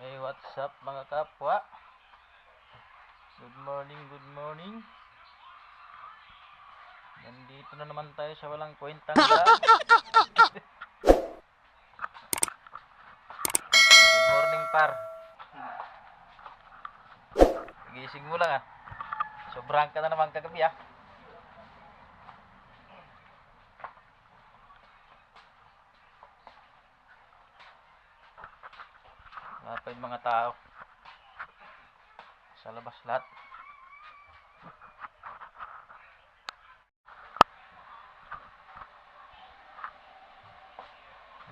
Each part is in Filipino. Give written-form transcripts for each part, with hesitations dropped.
Hey, what's up mga kapwa? Good morning, good morning. Nandito na naman tayo sa walang kwentang vlog. Good morning, par. Gising mo lang ah. Sobrang ka na naman kagabi ah. Wala pa yung mga tao. Sa labas lahat.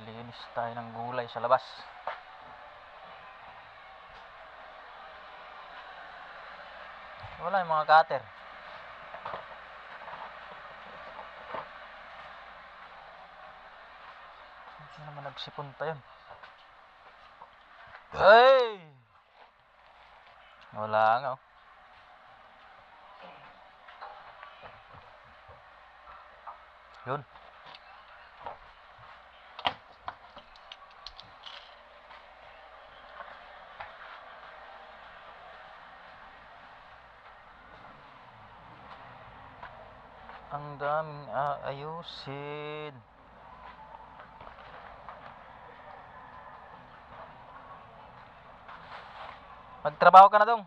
Linis tayo ng gulay sa labas. Wala yung mga cutter. Saan naman nagsipunta yun? Hey! Wala nga oh. Yun. Ang daming aayusin. Magtrabaho ka na dong.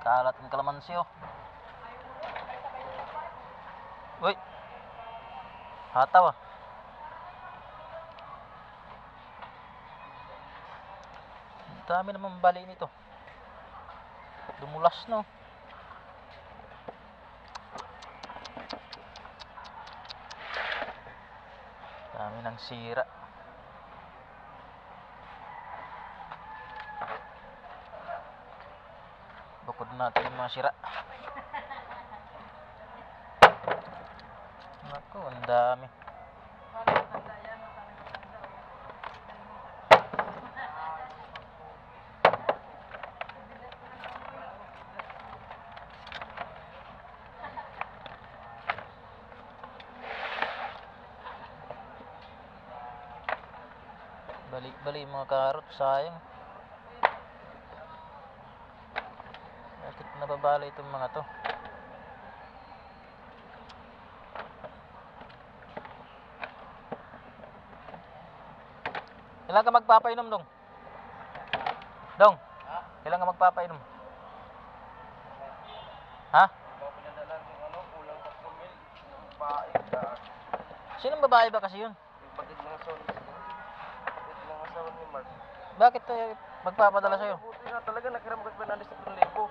Kalat ng kalamansi oh. Uy. Hataw ah. Ang dami naman bali nito. Dumulas no. Dami ng sira. Bukod natin yung mga sira. Naku, ang dami. Balik-balik yung mga karot, sayang. Bakit nababala itong mga to? Kailan ka magpapainom, Dong? Dong? Kailan ka magpapainom? Ha? Sinong babae ba kasi yun? Bakit magpapadala sa'yo? Buti na talaga nakiram ka pa ng 10,000.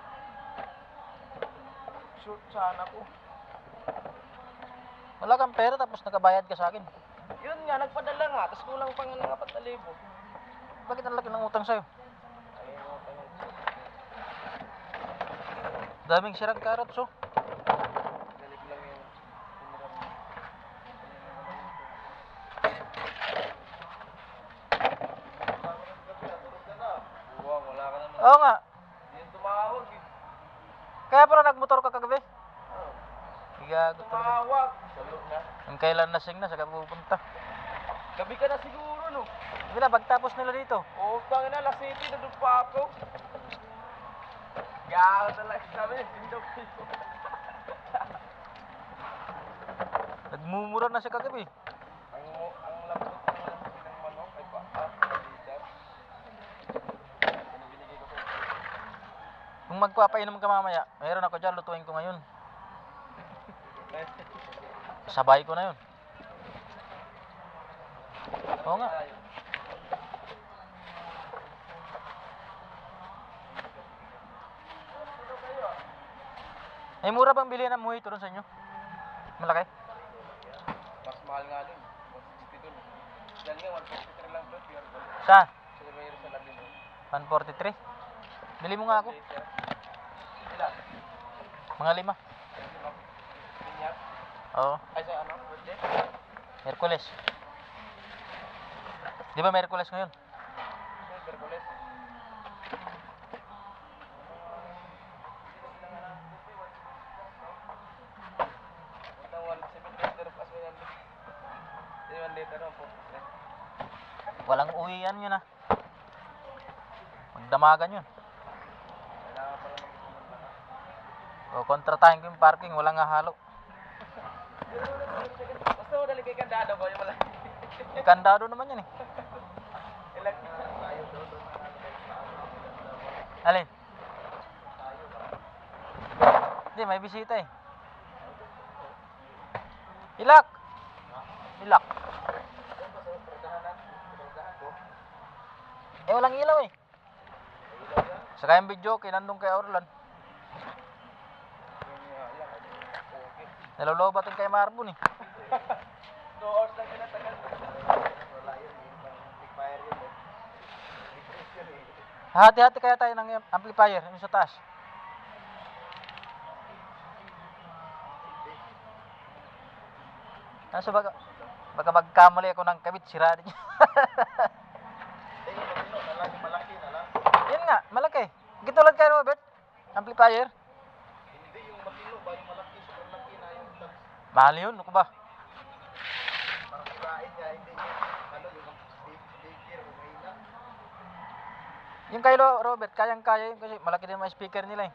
Shoot sana ko. Wala kang pera tapos nakabayad ka sa akin. Yun nga, nagpadala nga. Tapos kulang pa nga ng 4,000. Bakit ang laki ng utang sa'yo? Daming sirang carrots oh. Galing lang yung buwang, wala ka naman. Oo nga. Hindi yung tumawag eh. Kaya pala nagmotor ka kagabi. Gago talaga. Tumawag. Salog na. Ang kailan lasing na, saka pupunta. Gabi ka na siguro no. Hindi na, pagtapos nila dito. Oo, tangin na, Las City, nandun pa ako. Gago talaga sabi niya, pindaw-pindaw. Nagmumura na siya kagabi. Ang lambot ng manok ay palitas. Binigay ko sa Kung magpapainom ka mamaya, mayroon ako dyan, lutuin ko ngayon. Sabay ko na yun. Oo nga. Ay, mura bang bilhin ng mojito doon sa inyo? Malaki? mas mahal nga dun. 160 dun. Yan nga, 153 lang dun. Pure gold. Saan? Sa mayroon sa labi mo. 143? Bili mo nga ako. Ilan? Mga 5. Pinyap? Oo. Ay, sa ano? Birthday? Hercules. Di ba Hercules ngayon? Hercules. Punta 170 plus 1 liter. 1 liter o 43. Walang uwian yun ah. Magdamagan yun. Kailangan pala mag-ipunan lang. O, kontratahin ko yung parking, walang halo. Basta mo dali kay kandado ba yung malaki? May kandado naman yan eh. Ilang tayo doon na Alin? Hindi, may bisita eh. Ilak! Ilak. Eh, walang ilaw eh. Saka yung video, kinandong kay Orlan. Nalolobatin kay Marbon eh. 2 hours lang kinatagal. Wala yun, big fire yun eh. Hati-hati kaya tayo ng amplifier, yung sa taas. Kaso baka magkamali ako ng kabit, sira din. Malaki na lang. Yun nga, malaki. Gitulad kay Robert, amplifier. Hindi yung matino ba, yung malaki, super laki na yung Mahal yun, ano ko ba? parang kirain niya, hindi yung yung speaker, umahina. Yung kay Robert, kayang-kaya yun kasi malaki din mga speaker nila eh.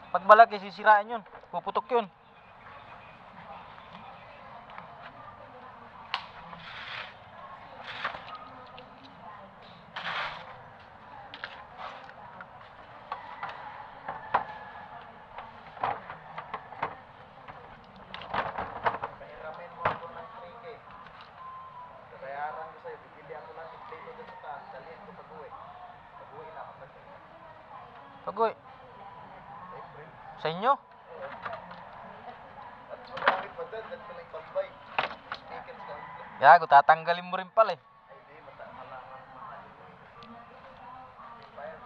Pag malaki, sisirain yun. Puputok yun. Pahiramin mo ako ng 3K. Bayaran ko sa'yo, bibili ako lang yung plate doon sa taas, dalhin ko pag-uwi. Pag-uwi na ako pag Pagoy, April. sa inyo? At marami pa dyan, dyan ko lang tambay. Speaker sa Gago, tatanggalin mo rin pala eh. ay di, malangan mahal. Fire.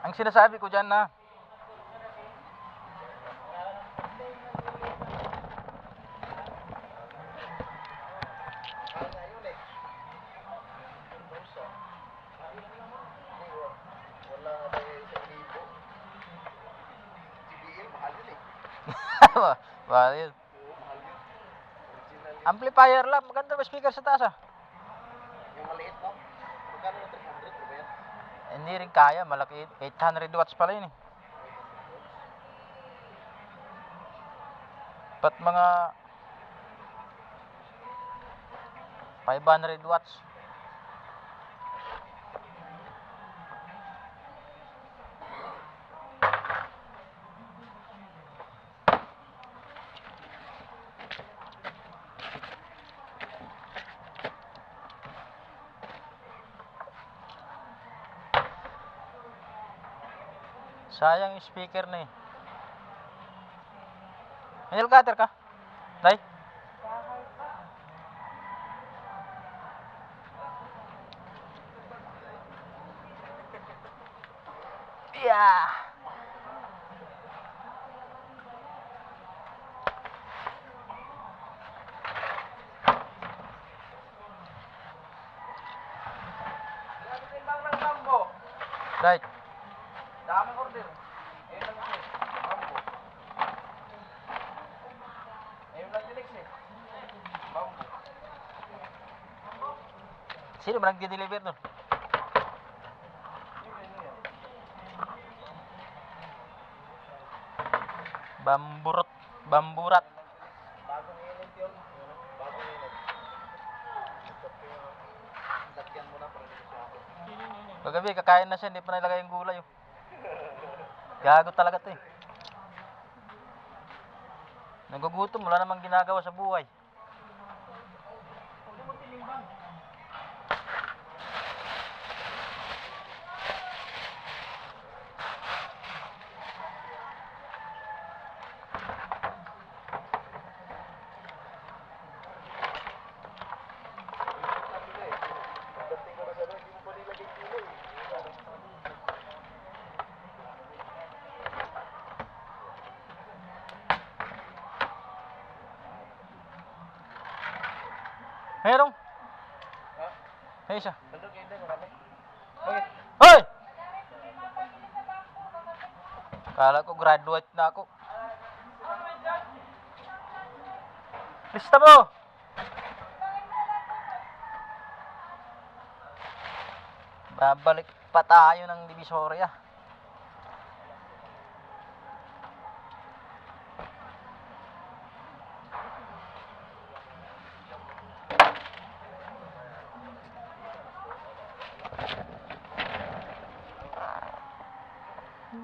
Ang sinasabi ko dyan na, Mahal nga yun eh. Yung bulsa. Hindi, wala nga tayo 1,000. GBL, mahal yun eh. Mahal yun. Oo, mahal yun. Original yun. Amplifier lang, maganda ba speaker sa taas ah? Yung maliit no? Magkano na 300 ba yan? Hindi rin kaya, malaki. 800 watts pala yun eh. Pat mga 500 watts. Sayang yung speaker na eh. Nail cutter ka? Day? Yeah! Grabe timbang ng bambo. Right. Daming order. Ayun lang ulit. Bambo. Ayun lang dinex eh. Bambo. Sino ba nagdi-deliver nun? Yun yan. Bamburat. Bagong init yun. Bagong init. Lakyan mo na para dito sa akin. Kagabi, kakain na siya, hindi pa nilagay yung gulay. Oh. Gago talaga to eh. Nagugutom, wala namang ginagawa sa buhay. Pagdating ko na sa doon, hindi mo pa nilagay kilo eh. Merong? Ha? May isa. Nandun kayo din, marami. Okay. Hoy! Kala ko graduate na ako. Lista mo! Babalik pa tayo ng Divisoria.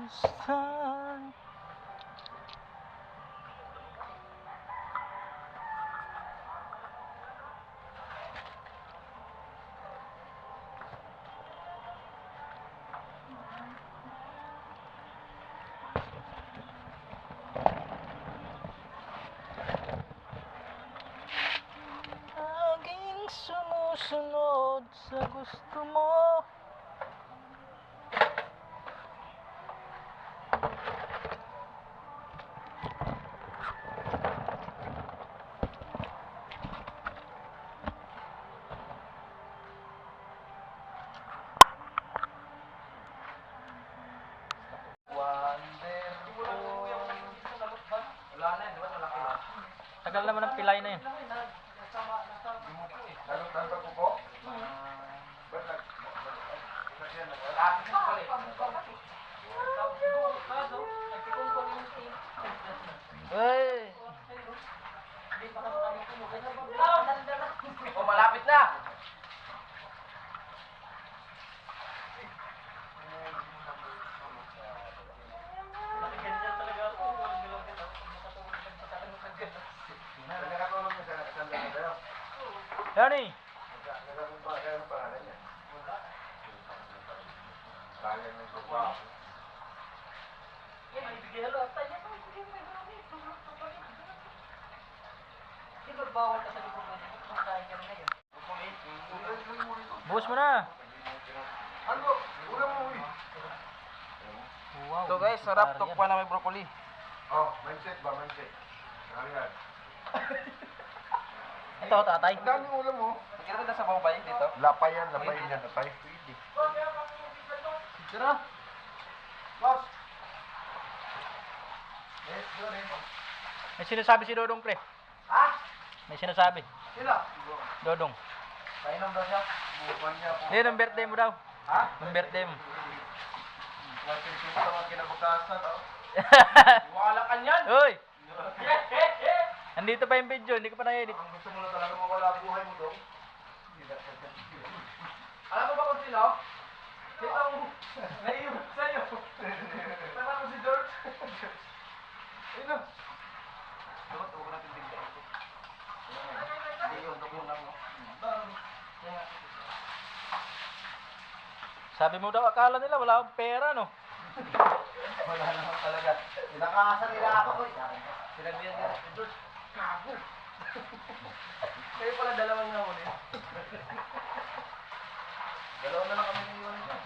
Saan? Laging sumusunod sa gusto mo. Wala na yun, di ba? Malaki na. Tagal naman ang pilay na yun. Lalo ko po? Ba't Hey! oh, malapit na! Johnny! Buhos mo na! Wow, So guys, sarap tokwa na may broccoli. Oh, mindset ba? Mindset. Nakalihan. Ito, tatay. Ang daming ulam mo. Nakita na sa bawang dito. Lapay yan, lapay yan, lapay. Pwede. Tira. Boss! May sinasabi si Dodong, pre. Ha? May sinasabi. Sila? Dodong. Painom daw siya. Bukan niya po. Hindi, ng birthday mo daw. Ha? Ng birthday mo. Nagsisimula sa mga kinabukasan, oh. Wala ka niyan. Uy! Andito pa yung video, hindi ko pa na-edit. Ang gusto mo na talaga mawala buhay mo, dong. Alam mo ba kung sino? Sino ang naiiwan sa'yo? Tama mo si George? Sino? Dapat huwag natin tingnan ito. Hindi yun, nakunan mo. Sabi mo daw, akala nila wala akong pera, no? Wala naman talaga. Pinakasan nila ako. Sinabihan nila si George. Kago! Kayo pala dalawang nga ulit. Dalawa na lang kami naiwan nila.